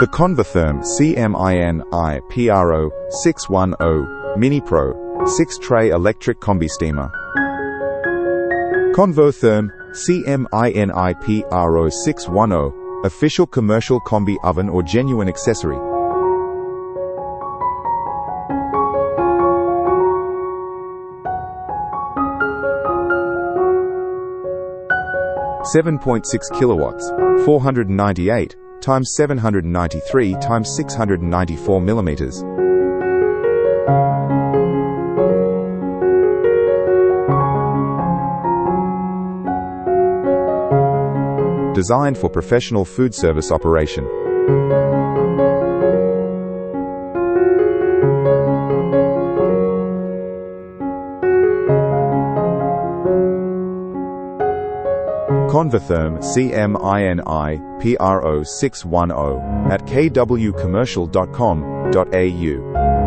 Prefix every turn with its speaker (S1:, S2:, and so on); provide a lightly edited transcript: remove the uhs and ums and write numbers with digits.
S1: The Convotherm CMINIPRO6.10 Mini Pro 6-tray electric Combi-Steamer. Convotherm CMINIPRO6.10 official commercial combi oven or genuine accessory. (7.6 kilowatts, 498 times 793 times 694 millimeters). Designed for professional food service operation. Convotherm CMINIPRO6.10 at kwcommercial.com.au